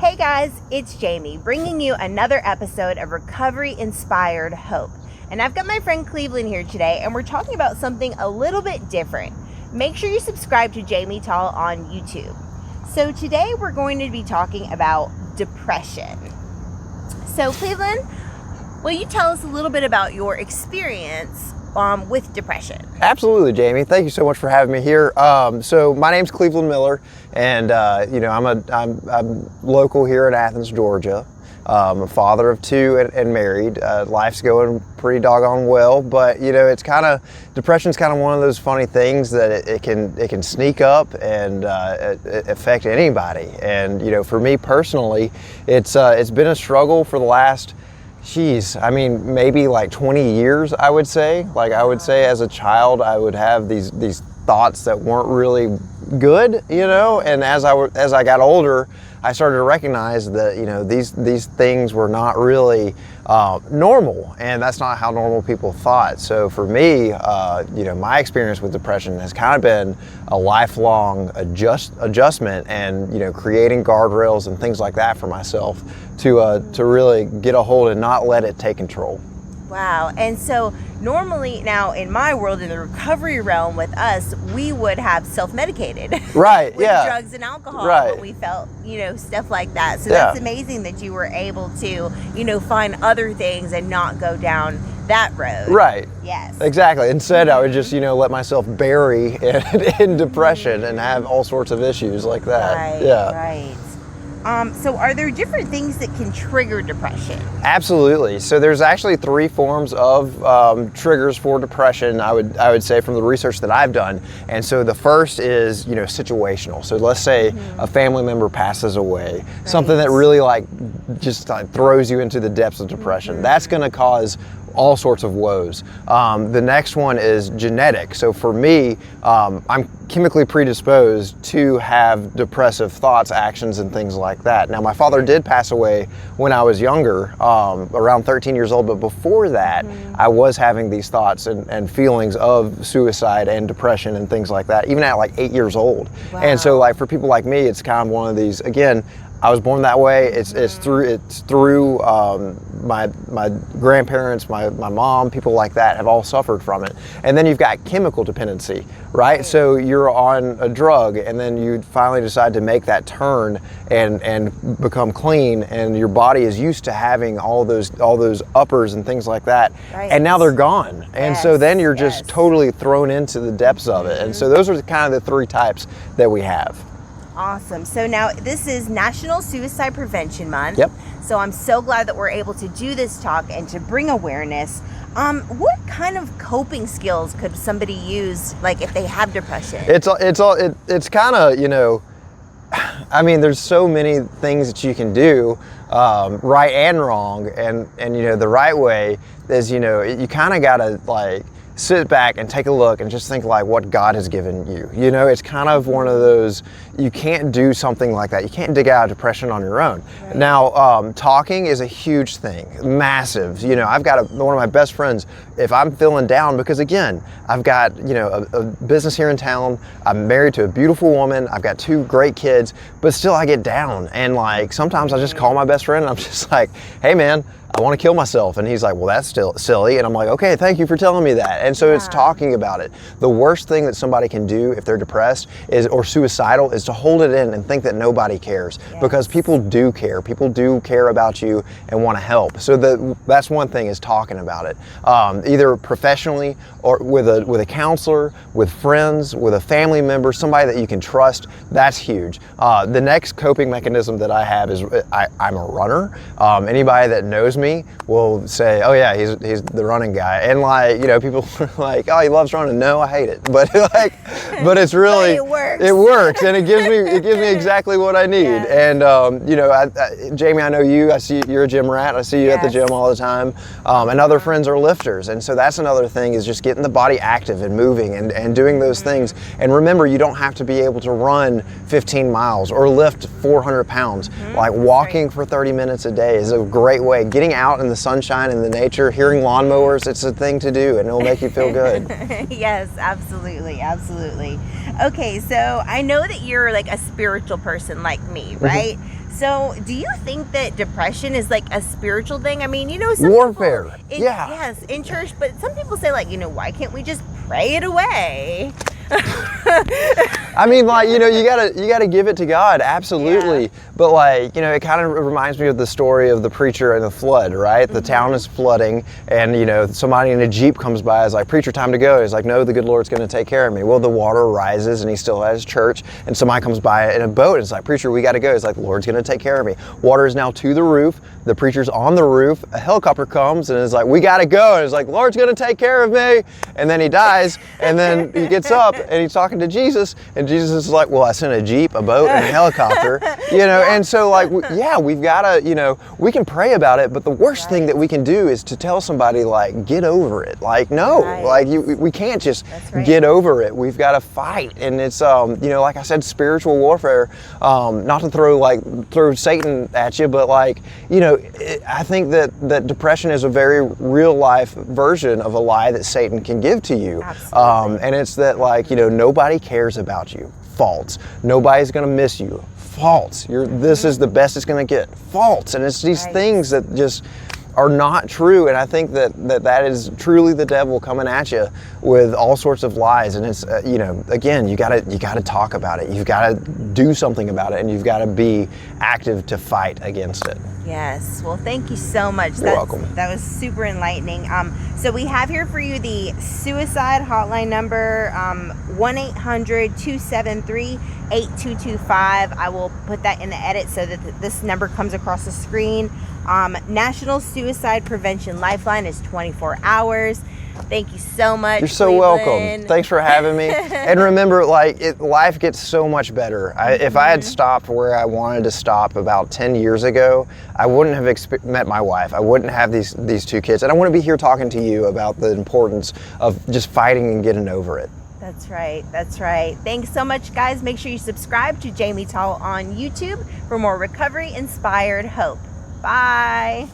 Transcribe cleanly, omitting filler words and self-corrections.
Hey guys, it's Jamie bringing you another episode of Recovery Inspired Hope. And I've got my friend Cleveland here today, and we're talking about something a little bit different. Make sure you subscribe to Jamie Tall on YouTube. So today we're going to be talking about depression. So Cleveland, will you tell us a little bit about your experience with depression? Absolutely, Jamie. Thank you so much for having me here. So my name's Cleveland Miller, and I'm local here in Athens, Georgia. I'm a father of two and married. Life's going pretty doggone well, but it's depression's kind of one of those funny things that it can sneak up and affect anybody. And for me personally, it's been a struggle for the last. Maybe like 20 years, I would say. Like I would say as a child, I would have these thoughts that weren't really good, and as I got older, I started to recognize that, these things were not really normal, and that's not how normal people thought. So for me, my experience with depression has kind of been a lifelong adjustment and, creating guardrails and things like that for myself to really get a hold and not let it take control. Wow. And so normally now in my world, in the recovery realm with us, we would have self-medicated. Right. with yeah. drugs and alcohol. Right. When we felt, stuff like that. So Yeah. that's amazing that you were able to, find other things and not go down that road. Right. Yes. Exactly. Instead, I would just, let myself bury in depression and have all sorts of issues like that. Right. Yeah. Right. So are there different things that can trigger depression? Absolutely. So there's actually three forms of triggers for depression, I would say, from the research that I've done. And so the first is, situational. So let's say a family member passes away, something that really just throws you into the depths of depression. That's going to cause all sorts of woes. The next one is genetic. So for me, I'm chemically predisposed to have depressive thoughts, actions, and things like that. Now, my father did pass away when I was younger, around 13 years old, but before that, I was having these thoughts and feelings of suicide and depression and things like that, even at 8 years old. Wow. And so for people like me, it's kind of one of these, again, I was born that way. It's through my grandparents, my mom, people like that have all suffered from it. And then you've got chemical dependency, right? So you're on a drug, and then you finally decide to make that turn and become clean, and your body is used to having all those uppers and things like that, right. And now they're gone. And so then you're just Yes. totally thrown into the depths of it. And so those are kind of the three types that we have. Awesome. So now this is National Suicide Prevention Month. Yep. So I'm so glad that we're able to do this talk and to bring awareness. What kind of coping skills could somebody use, if they have depression? It's kind of, there's so many things that you can do, right and wrong, and the right way is, you kind of gotta sit back and take a look and just think what God has given you. It's kind of one of those, you can't do something like that. You can't dig out of depression on your own. Right. Now, talking is a huge thing, massive. I've got one of my best friends, if I'm feeling down, because again, I've got, a business here in town, I'm married to a beautiful woman, I've got two great kids, but still I get down. And sometimes I just call my best friend and I'm just like, hey man, I want to kill myself. And he's like, well, that's still silly. And I'm like, okay, thank you for telling me that. And so It's talking about it. The worst thing that somebody can do if they're depressed or suicidal is to hold it in and think that nobody cares. Yes. Because people do care. People do care about you and want to help. So that's one thing, is talking about it. Either professionally or with a counselor, with friends, with a family member, somebody that you can trust. That's huge. The next coping mechanism that I have is I'm a runner. Anybody that knows me will say, oh yeah, he's the running guy. And people are like, oh, he loves running. No, I hate it. But but it's really, but it works, and it gives me exactly what I need. Yes. And Jamie, I know you. I see you're a gym rat. I see you at the gym all the time. And other friends are lifters, and so that's another thing, is just getting the body active and moving and doing those things. And remember, you don't have to be able to run 15 miles or lift 400 pounds. Walking for 30 minutes a day is a great way. Getting out in the sunshine and the nature, hearing lawnmowers, it's a thing to do, and it'll make you feel good. Yes, absolutely. Okay, so I know that you're a spiritual person like me, right? So, do you think that depression is like a spiritual thing? I mean, some Warfare. people, Yeah. yes, in church, but some people say like, why can't we just pray it away? I mean, like, you gotta give it to God, absolutely. Yeah. But like, it kind of reminds me of the story of the preacher and the flood, right? The town is flooding, and somebody in a Jeep comes by, is like, "Preacher, time to go." He's like, "No, the good Lord's gonna take care of me." Well, the water rises, and he still has church, and somebody comes by in a boat, and it's like, "Preacher, we gotta go." He's like, "The Lord's gonna take care of me." Water is now to the roof. The preacher's on the roof. A helicopter comes, and is like, "We gotta go." And it's like, "Lord's gonna take care of me." And then he dies, and then he gets up, and he's talking to Jesus, and Jesus is like, "Well, I sent a Jeep, a boat, and a helicopter," and so like, we've gotta, we can pray about it, but the worst thing that we can do is to tell somebody like, "Get over it." Like, no, like we can't just get over it. We've got to fight, and it's like I said, spiritual warfare. Not to throw Satan at you, but like, I think that depression is a very real life version of a lie that Satan can give to you. And it's that like, nobody cares about you. False. Nobody's gonna miss you. False. This is the best it's gonna get. False. And it's these things that just are not true, and I think that is truly the devil coming at you with all sorts of lies. And it's again, you gotta talk about it. You've got to do something about it, and you've got to be active to fight against it. Yes. Well, thank you so much. You're welcome. That was super enlightening. So we have here for you the suicide hotline number, 1-800-273-8225. I will put that in the edit so that this number comes across the screen. National Suicide Prevention Lifeline is 24 hours. Thank you so much. You're so Cleveland. welcome. Thanks for having me. And remember, life gets so much better. If I had stopped where I wanted to stop about 10 years ago, I wouldn't have met my wife. I wouldn't have these two kids. And I wouldn't be here talking to you about the importance of just fighting and getting over it. That's right. That's right. Thanks so much, guys. Make sure you subscribe to Jamie Tall on YouTube for more recovery-inspired hope. Bye.